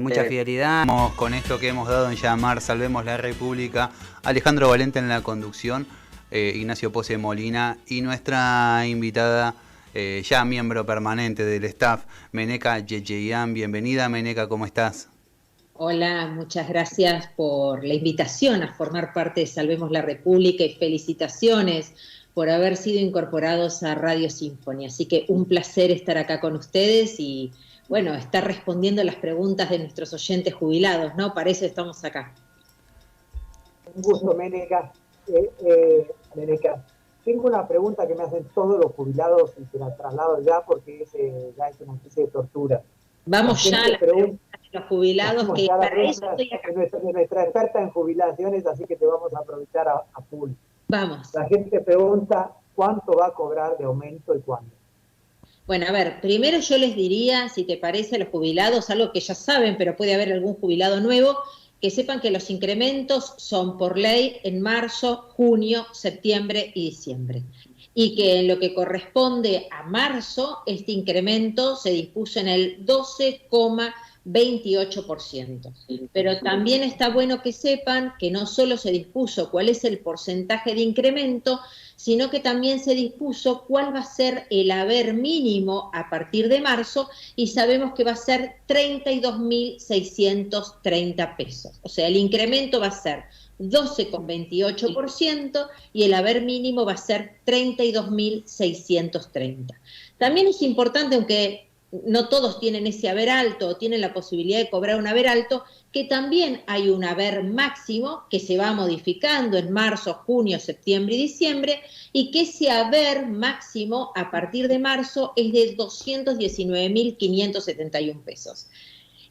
Mucha fidelidad. Con esto que hemos dado en llamar Salvemos la República, Alejandro Valente en la conducción, Ignacio Pose Molina y nuestra invitada, ya miembro permanente del staff, Meneca Yeyeyan. Bienvenida, Meneca, ¿cómo estás? Hola, muchas gracias por la invitación a formar parte de Salvemos la República y felicitaciones por haber sido incorporados a Radio Symphony. Así que un placer estar acá con ustedes y, bueno, estar respondiendo las preguntas de nuestros oyentes jubilados, ¿no? Para eso estamos acá. Un gusto, Meneca. Meneca, tengo una pregunta que me hacen todos los jubilados y se la traslado ya porque ya es una especie de tortura. Vamos ya a las preguntas de los jubilados, que para eso estoy acá. Nuestra experta en jubilaciones, así que te vamos a aprovechar a full. Vamos. La gente pregunta cuánto va a cobrar de aumento y cuándo. Bueno, a ver, primero yo les diría, si te parece, a los jubilados, algo que ya saben, pero puede haber algún jubilado nuevo, que sepan que los incrementos son por ley en marzo, junio, septiembre y diciembre. Y que en lo que corresponde a marzo, este incremento se dispuso en el 12,28%. Pero también está bueno que sepan que no solo se dispuso cuál es el porcentaje de incremento, sino que también se dispuso cuál va a ser el haber mínimo a partir de marzo, y sabemos que va a ser 32.630 pesos. O sea, el incremento va a ser 12,28% y el haber mínimo va a ser 32.630. También es importante, aunque no todos tienen ese haber alto o tienen la posibilidad de cobrar un haber alto, que también hay un haber máximo que se va modificando en marzo, junio, septiembre y diciembre, y que ese haber máximo a partir de marzo es de 219.571 pesos.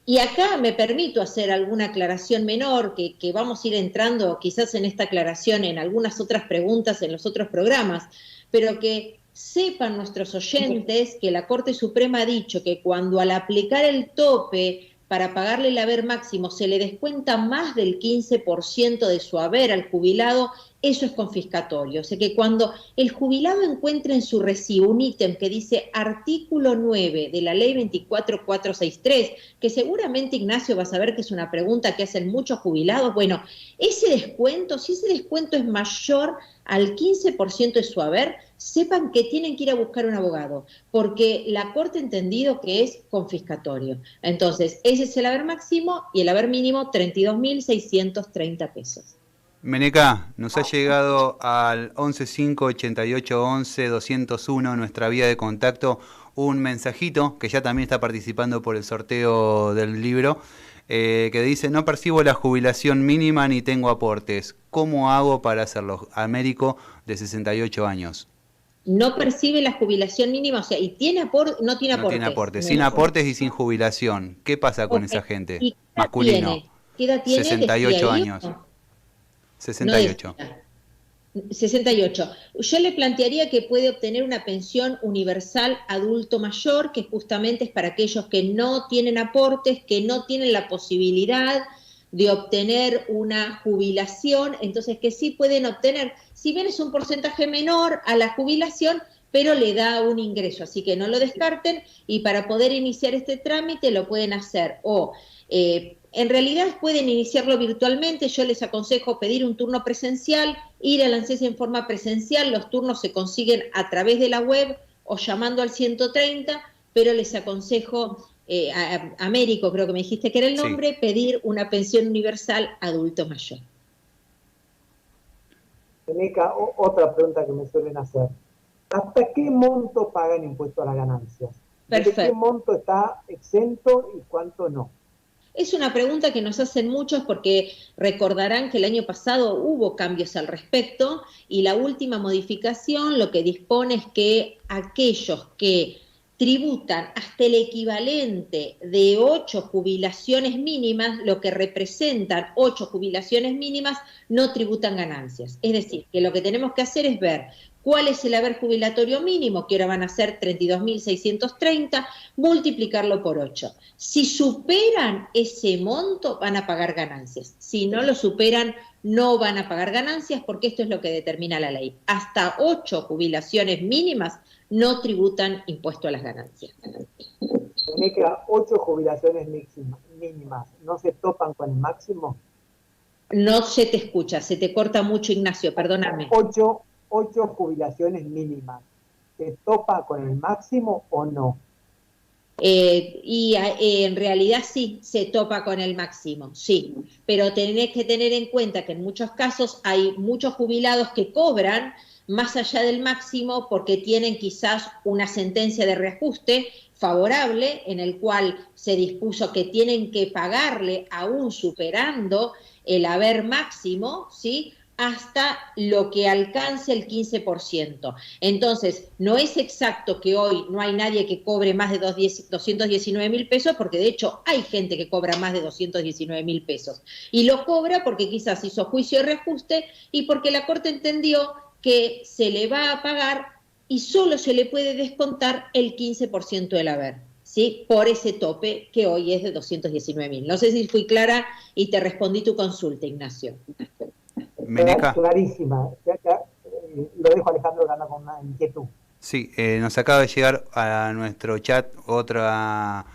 Y acá me permito hacer alguna aclaración menor, que vamos a ir entrando quizás en esta aclaración en algunas otras preguntas en los otros programas, pero que sepan nuestros oyentes que la Corte Suprema ha dicho que cuando al aplicar el tope para pagarle el haber máximo se le descuenta más del 15% de su haber al jubilado, eso es confiscatorio. O sea que cuando el jubilado encuentre en su recibo un ítem que dice artículo 9 de la ley 24463, que seguramente Ignacio va a saber que es una pregunta que hacen muchos jubilados, bueno, ese descuento, si ese descuento es mayor al 15% de su haber, sepan que tienen que ir a buscar un abogado, porque la Corte ha entendido que es confiscatorio. Entonces, ese es el haber máximo y el haber mínimo 32.630 pesos. Meneca, nos ha llegado al 115-8811-201, nuestra vía de contacto, un mensajito que ya también está participando por el sorteo del libro, que dice: no percibo la jubilación mínima ni tengo aportes. ¿Cómo hago para hacerlo? Américo, de 68 años. No percibe la jubilación mínima, o sea, y tiene aporte, no tiene aportes. No tiene aportes, sin aportes y sin jubilación. ¿Qué pasa con esa gente? ¿Y masculino. ¿Qué edad tiene? 68 años. 68. No, 68. Yo le plantearía que puede obtener una pensión universal adulto mayor, que justamente es para aquellos que no tienen aportes, que no tienen la posibilidad de obtener una jubilación, entonces que sí pueden obtener, si bien es un porcentaje menor a la jubilación, pero le da un ingreso, así que no lo descarten, y para poder iniciar este trámite lo pueden hacer en realidad pueden iniciarlo virtualmente. Yo les aconsejo pedir un turno presencial, ir a la ANSES en forma presencial, los turnos se consiguen a través de la web o llamando al 130, pero les aconsejo, Américo creo que me dijiste que era el nombre, sí, pedir una pensión universal adulto mayor. Meneca, otra pregunta que me suelen hacer: ¿hasta qué monto pagan impuesto a las ganancias? Perfecto. ¿De qué monto está exento y cuánto no? Es una pregunta que nos hacen muchos porque recordarán que el año pasado hubo cambios al respecto y la última modificación lo que dispone es que aquellos que tributan hasta el equivalente de 8 jubilaciones mínimas, lo que representan 8 jubilaciones mínimas, no tributan ganancias. Es decir, que lo que tenemos que hacer es ver cuál es el haber jubilatorio mínimo, que ahora van a ser 32.630, multiplicarlo por 8. Si superan ese monto, van a pagar ganancias. Si no lo superan, no van a pagar ganancias, porque esto es lo que determina la ley. Hasta 8 jubilaciones mínimas no tributan impuesto a las ganancias. Meneca, 8 jubilaciones mínimas no se topan con el máximo? No se te escucha, se te corta mucho, Ignacio, perdóname. Ocho jubilaciones mínimas, ¿se topa con el máximo o no? En realidad sí, se topa con el máximo, sí, pero tenés que tener en cuenta que en muchos casos hay muchos jubilados que cobran más allá del máximo porque tienen quizás una sentencia de reajuste favorable en el cual se dispuso que tienen que pagarle aún superando el haber máximo, ¿sí?, hasta lo que alcance el 15%. Entonces, no es exacto que hoy no hay nadie que cobre más de 219.000 pesos, porque de hecho hay gente que cobra más de 219.000 pesos. Y lo cobra porque quizás hizo juicio de reajuste y porque la Corte entendió que se le va a pagar y solo se le puede descontar el 15% del haber, ¿sí?, por ese tope que hoy es de 219.000. No sé si fui clara y te respondí tu consulta, Ignacio. Meneca. Clarísima. Lo dejo a Alejandro que anda con una inquietud. Sí, nos acaba de llegar a nuestro chat otra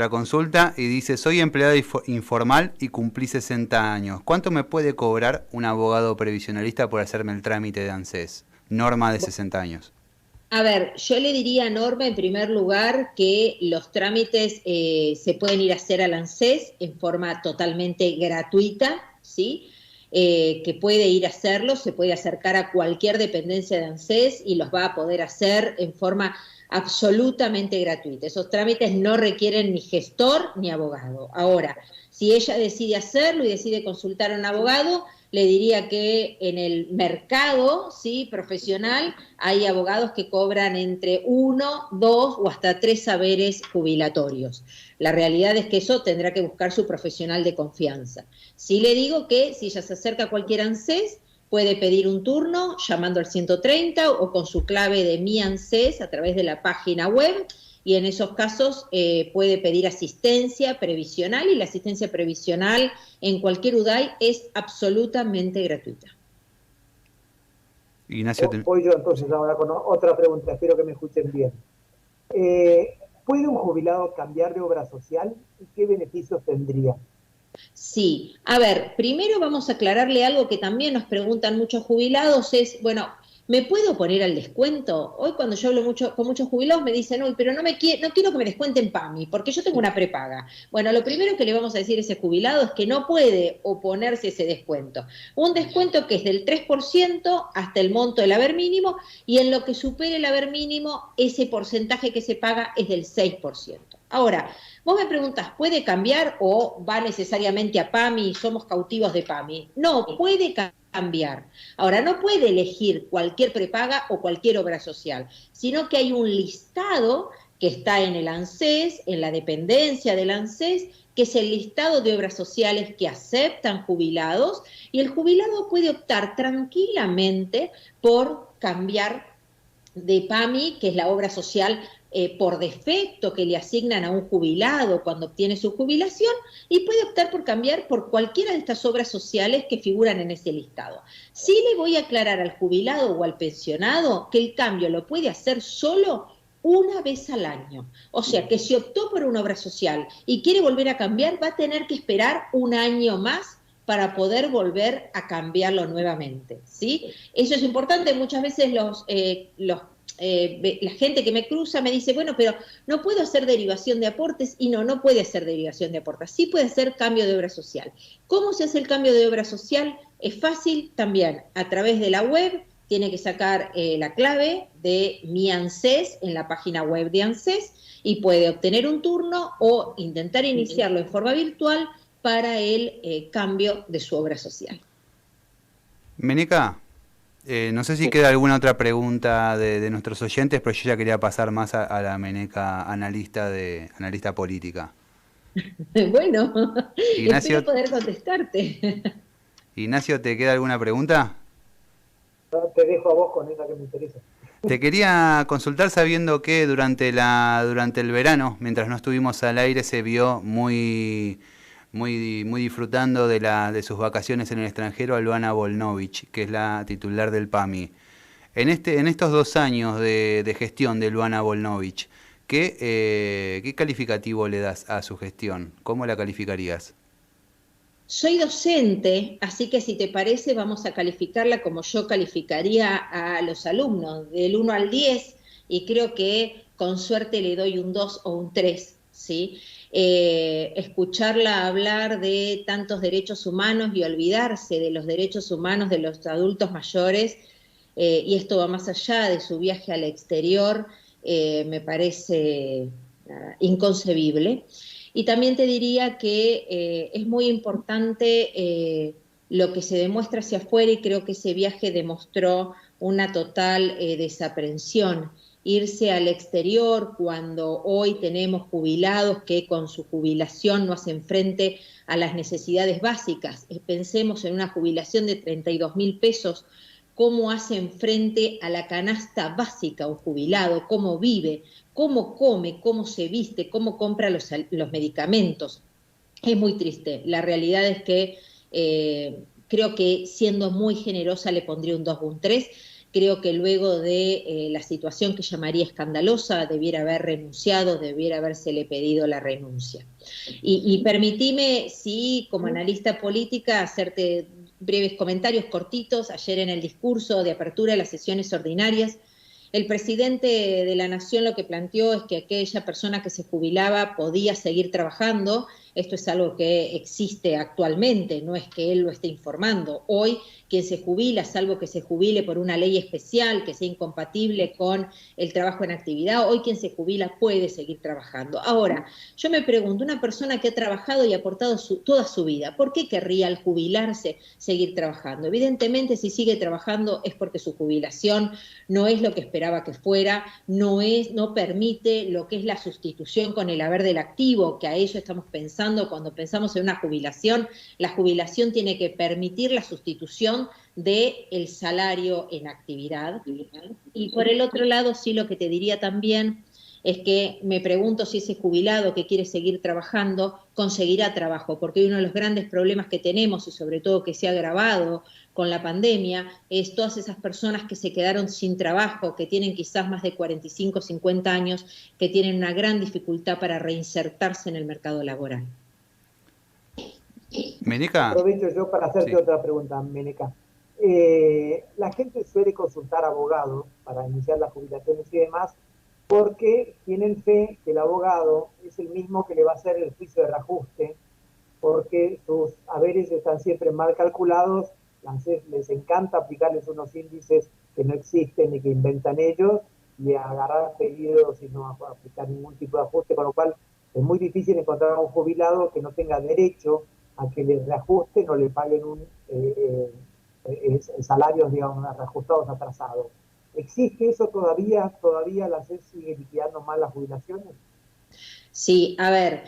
consulta y dice: soy empleado informal y cumplí 60 años. ¿Cuánto me puede cobrar un abogado previsionalista por hacerme el trámite de ANSES? Norma de 60 años. A ver, yo le diría a Norma en primer lugar que los trámites se pueden ir a hacer al ANSES en forma totalmente gratuita, ¿sí? Que puede ir a hacerlo, se puede acercar a cualquier dependencia de ANSES y los va a poder hacer en forma absolutamente gratuita. Esos trámites no requieren ni gestor ni abogado. Ahora, si ella decide hacerlo y decide consultar a un abogado, le diría que en el mercado, ¿sí?, profesional hay abogados que cobran entre 1, 2 o hasta 3 saberes jubilatorios. La realidad es que eso tendrá que buscar su profesional de confianza. Sí le digo que si ella se acerca a cualquier ANSES, puede pedir un turno llamando al 130 o con su clave de Mi ANSES a través de la página web, y en esos casos puede pedir asistencia previsional, y la asistencia previsional en cualquier UDAI es absolutamente gratuita. Ignacio, voy yo entonces ahora con otra pregunta, espero que me escuchen bien. ¿Puede un jubilado cambiar de obra social y qué beneficios tendría? Sí, a ver, primero vamos a aclararle algo que también nos preguntan muchos jubilados, es, bueno, ¿me puedo poner al descuento? Hoy cuando yo hablo con muchos jubilados me dicen, uy, pero no quiero que me descuenten PAMI, porque yo tengo una prepaga. Bueno, lo primero que le vamos a decir a ese jubilado es que no puede oponerse a ese descuento. Un descuento que es del 3% hasta el monto del haber mínimo, y en lo que supere el haber mínimo, ese porcentaje que se paga es del 6%. Ahora, vos me preguntás, ¿puede cambiar o va necesariamente a PAMI y somos cautivos de PAMI? No, puede cambiar. Ahora, no puede elegir cualquier prepaga o cualquier obra social, sino que hay un listado que está en el ANSES, en la dependencia del ANSES, que es el listado de obras sociales que aceptan jubilados, y el jubilado puede optar tranquilamente por cambiar de PAMI, que es la obra social por defecto que le asignan a un jubilado cuando obtiene su jubilación, y puede optar por cambiar por cualquiera de estas obras sociales que figuran en ese listado. Sí le voy a aclarar al jubilado o al pensionado que el cambio lo puede hacer solo una vez al año. O sea que si optó por una obra social y quiere volver a cambiar, va a tener que esperar un año más para poder volver a cambiarlo nuevamente, ¿sí? Eso es importante. Muchas veces la gente que me cruza me dice, bueno, pero no puedo hacer derivación de aportes, y no puede hacer derivación de aportes, sí puede hacer cambio de obra social. ¿Cómo se hace el cambio de obra social? Es fácil también, a través de la web, tiene que sacar la clave de Mi ANSES en la página web de ANSES y puede obtener un turno o intentar iniciarlo en forma virtual para el cambio de su obra social. Meneca, no sé si queda alguna otra pregunta de nuestros oyentes, pero yo ya quería pasar más a la Meneca analista política. Bueno, Ignacio, espero poder contestarte. Ignacio, ¿te queda alguna pregunta? No, te dejo a vos con esa que me interesa. Te quería consultar, sabiendo que durante el verano, mientras no estuvimos al aire, se vio muy disfrutando de sus vacaciones en el extranjero a Luana Volnovich, que es la titular del PAMI. En estos 2 años de gestión de Luana Volnovich, ¿qué calificativo le das a su gestión? ¿Cómo la calificarías? Soy docente, así que si te parece vamos a calificarla como yo calificaría a los alumnos, del 1 al 10, y creo que con suerte le doy un 2 o un 3, ¿sí? Escucharla hablar de tantos derechos humanos y olvidarse de los derechos humanos de los adultos mayores, y esto va más allá de su viaje al exterior, me parece inconcebible. Y también te diría que es muy importante lo que se demuestra hacia afuera, y creo que ese viaje demostró una total desaprensión. Irse al exterior cuando hoy tenemos jubilados que con su jubilación no hacen frente a las necesidades básicas. Pensemos en una jubilación de 32.000 pesos, cómo hacen frente a la canasta básica un jubilado, cómo vive, cómo come, cómo se viste, cómo compra los medicamentos. Es muy triste. La realidad es que creo que siendo muy generosa le pondría un 2 o un 3. Creo que luego de la situación que llamaría escandalosa debiera haber renunciado, debiera habérsele pedido la renuncia. Y permitime, sí, como analista política, hacerte breves comentarios cortitos. Ayer en el discurso de apertura de las sesiones ordinarias, el presidente de la Nación lo que planteó es que aquella persona que se jubilaba podía seguir trabajando. Esto es algo que existe actualmente, no es que él lo esté informando. Hoy quien se jubila, salvo que se jubile por una ley especial que sea incompatible con el trabajo en actividad, hoy quien se jubila puede seguir trabajando. Ahora, yo me pregunto, una persona que ha trabajado y aportado toda su vida, ¿por qué querría al jubilarse seguir trabajando? Evidentemente, si sigue trabajando es porque su jubilación no es lo que esperaba que fuera, no permite lo que es la sustitución con el haber del activo, que a ello estamos pensando cuando pensamos en una jubilación. La jubilación tiene que permitir la sustitución del salario en actividad. Y por el otro lado, sí, lo que te diría también es que me pregunto si ese jubilado que quiere seguir trabajando conseguirá trabajo, porque uno de los grandes problemas que tenemos, y sobre todo que se ha agravado con la pandemia, es todas esas personas que se quedaron sin trabajo, que tienen quizás más de 45, 50 años, que tienen una gran dificultad para reinsertarse en el mercado laboral. Meneca. Aprovecho yo para hacerte otra pregunta, Meneca. La gente suele consultar abogados para iniciar las jubilaciones y demás, porque tienen fe que el abogado es el mismo que le va a hacer el juicio de reajuste, porque sus haberes están siempre mal calculados, les encanta aplicarles unos índices que no existen y que inventan ellos, y agarrar pedidos y no aplicar ningún tipo de ajuste, con lo cual es muy difícil encontrar a un jubilado que no tenga derecho a que le reajusten o le paguen salarios, digamos, reajustados atrasados. ¿Existe eso todavía? ¿Todavía la SED sigue liquidando mal las jubilaciones? Sí, a ver,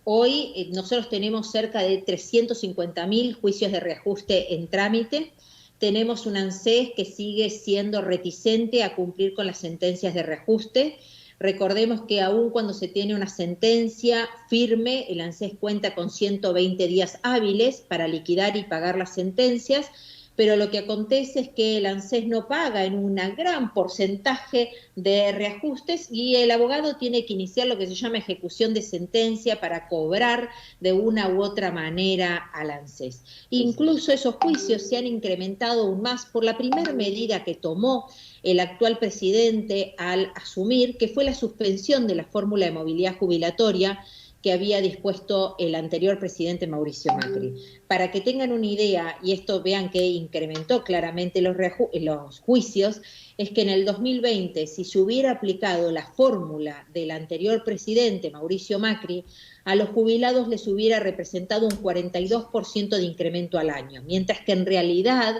hoy nosotros tenemos cerca de 350.000 juicios de reajuste en trámite. Tenemos un ANSES que sigue siendo reticente a cumplir con las sentencias de reajuste. Recordemos que aún cuando se tiene una sentencia firme, el ANSES cuenta con 120 días hábiles para liquidar y pagar las sentencias, pero lo que acontece es que el ANSES no paga en un gran porcentaje de reajustes y el abogado tiene que iniciar lo que se llama ejecución de sentencia para cobrar de una u otra manera al ANSES. Incluso esos juicios se han incrementado aún más por la primera medida que tomó el actual presidente al asumir, que fue la suspensión de la fórmula de movilidad jubilatoria que había dispuesto el anterior presidente Mauricio Macri. Para que tengan una idea, y esto vean que incrementó claramente los juicios, es que en el 2020, si se hubiera aplicado la fórmula del anterior presidente Mauricio Macri, a los jubilados les hubiera representado un 42% de incremento al año, mientras que en realidad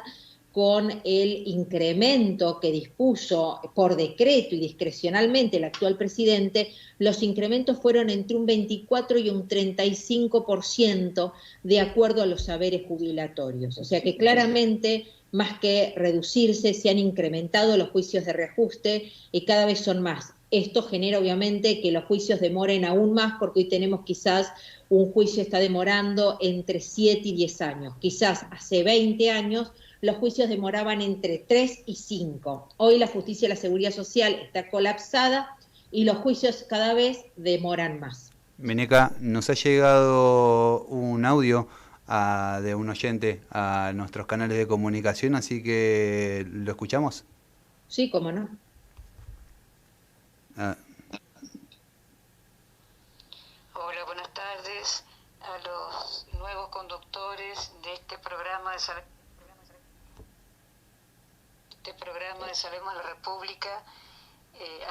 con el incremento que dispuso por decreto y discrecionalmente el actual presidente, los incrementos fueron entre un 24 y un 35% de acuerdo a los saberes jubilatorios. O sea que claramente, más que reducirse, se han incrementado los juicios de reajuste y cada vez son más. Esto genera obviamente que los juicios demoren aún más, porque hoy tenemos quizás un juicio está demorando entre 7 y 10 años. Quizás hace 20 años los juicios demoraban entre 3 y 5. Hoy la justicia y la seguridad social está colapsada y los juicios cada vez demoran más. Meneca, nos ha llegado un audio de un oyente a nuestros canales de comunicación, así que ¿lo escuchamos? Sí, cómo no. Hola, buenas tardes a los nuevos conductores de este programa de Salvemos la República,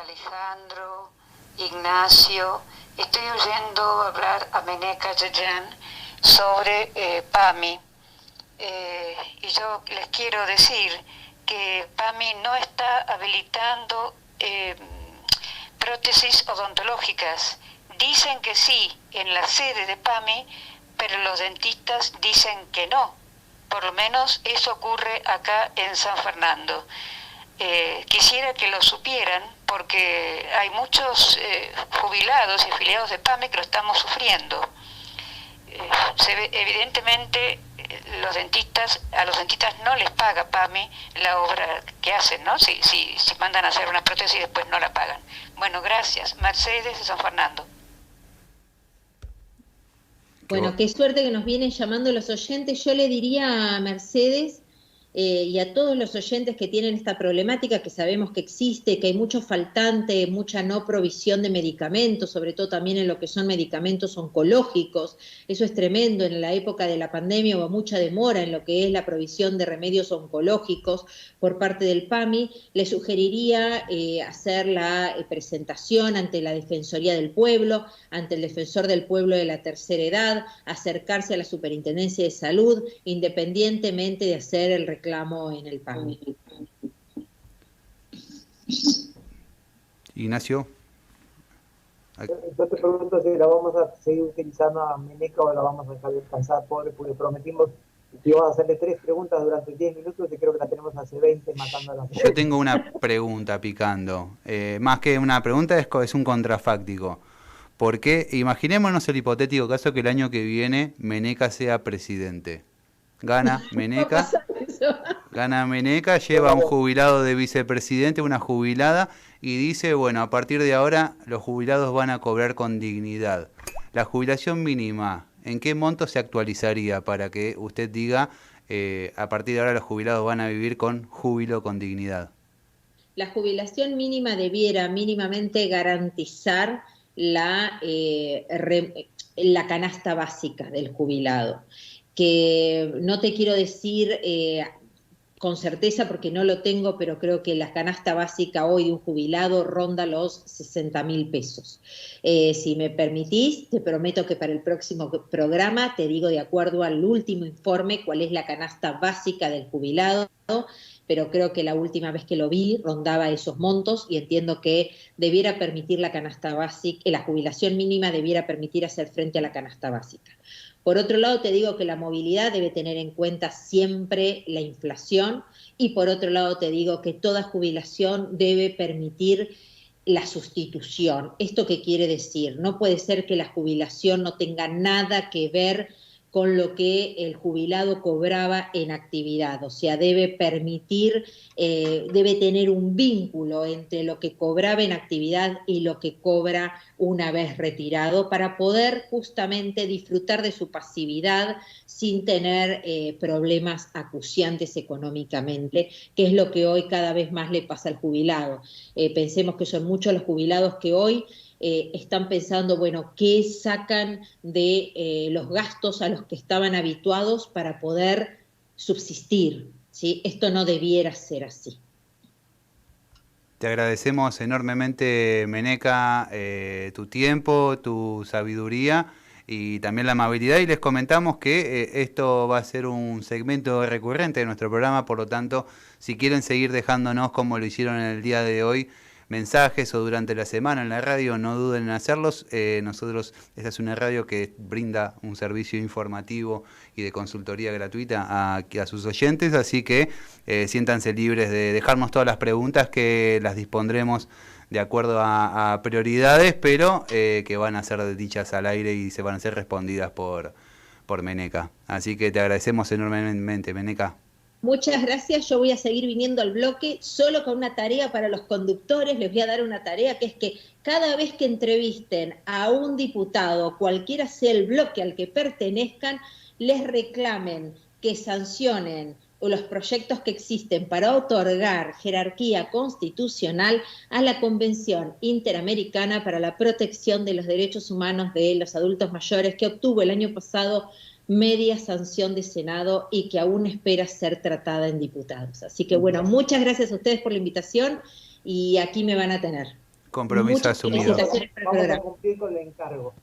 Alejandro, Ignacio. Estoy oyendo hablar a Meneca Yayán sobre PAMI, y yo les quiero decir que PAMI no está habilitando prótesis odontológicas. Dicen que sí en la sede de PAMI, pero los dentistas dicen que no. Por lo menos eso ocurre acá en San Fernando. Quisiera que lo supieran, porque hay muchos jubilados y afiliados de PAMI que lo estamos sufriendo. Evidentemente a los dentistas no les paga PAMI la obra que hacen, ¿no? Si mandan a hacer una prótesis y después no la pagan. Bueno, gracias. Mercedes de San Fernando. Bueno, qué suerte que nos vienen llamando los oyentes. Yo le diría a Mercedes y a todos los oyentes que tienen esta problemática, que sabemos que existe, que hay mucho faltante, mucha no provisión de medicamentos, sobre todo también en lo que son medicamentos oncológicos. Eso es tremendo. En la época de la pandemia hubo mucha demora en lo que es la provisión de remedios oncológicos por parte del PAMI. Le sugeriría hacer la presentación ante la Defensoría del Pueblo, ante el Defensor del Pueblo de la Tercera Edad, acercarse a la Superintendencia de Salud, independientemente de hacer el reclamo en el PAMI. Ignacio. Yo te pregunto si la vamos a seguir utilizando a Meneca o la vamos a dejar descansar, pobre, porque prometimos que íbamos a hacerle 3 preguntas durante 10 minutos y creo que la tenemos hace 20 matándola. Yo tengo una pregunta picando. Más que una pregunta, es un contrafáctico. Porque imaginémonos el hipotético caso que el año que viene Meneca sea presidente. Gana Meneca, lleva a un jubilado de vicepresidente, una jubilada, y dice, bueno, a partir de ahora los jubilados van a cobrar con dignidad. La jubilación mínima, ¿en qué monto se actualizaría para que usted diga, a partir de ahora los jubilados van a vivir con júbilo, con dignidad? La jubilación mínima debiera mínimamente garantizar la canasta básica del jubilado, que no te quiero decir con certeza porque no lo tengo, pero creo que la canasta básica hoy de un jubilado ronda los 60.000 pesos. Si me permitís, te prometo que para el próximo programa te digo de acuerdo al último informe cuál es la canasta básica del jubilado, pero creo que la última vez que lo vi rondaba esos montos y entiendo que debiera permitir la canasta básica, la jubilación mínima debiera permitir hacer frente a la canasta básica. Por otro lado, te digo que la movilidad debe tener en cuenta siempre la inflación y por otro lado te digo que toda jubilación debe permitir la sustitución. ¿Esto qué quiere decir? No puede ser que la jubilación no tenga nada que ver con lo que el jubilado cobraba en actividad, o sea, debe permitir, debe tener un vínculo entre lo que cobraba en actividad y lo que cobra una vez retirado para poder justamente disfrutar de su pasividad sin tener problemas acuciantes económicamente, que es lo que hoy cada vez más le pasa al jubilado. Pensemos que son muchos los jubilados que hoy están pensando, bueno, ¿qué sacan de los gastos a los que estaban habituados para poder subsistir? ¿Sí? Esto no debiera ser así. Te agradecemos enormemente, Meneca, tu tiempo, tu sabiduría y también la amabilidad, y les comentamos que esto va a ser un segmento recurrente de nuestro programa, por lo tanto, si quieren seguir dejándonos como lo hicieron en el día de hoy, mensajes o durante la semana en la radio, no duden en hacerlos. Nosotros, esta es una radio que brinda un servicio informativo y de consultoría gratuita a sus oyentes, así que siéntanse libres de dejarnos todas las preguntas, que las dispondremos de acuerdo a prioridades, pero que van a ser dichas al aire y se van a ser respondidas por Meneca. Así que te agradecemos enormemente, Meneca. Muchas gracias, yo voy a seguir viniendo al bloque solo con una tarea para los conductores, les voy a dar una tarea que es que cada vez que entrevisten a un diputado, cualquiera sea el bloque al que pertenezcan, les reclamen que sancionen los proyectos que existen para otorgar jerarquía constitucional a la Convención Interamericana para la Protección de los Derechos Humanos de los Adultos Mayores, que obtuvo el año pasado media sanción de Senado y que aún espera ser tratada en diputados. Así que bueno, muchas gracias a ustedes por la invitación y aquí me van a tener. Compromiso asumido. Vamos a cumplir con el encargo.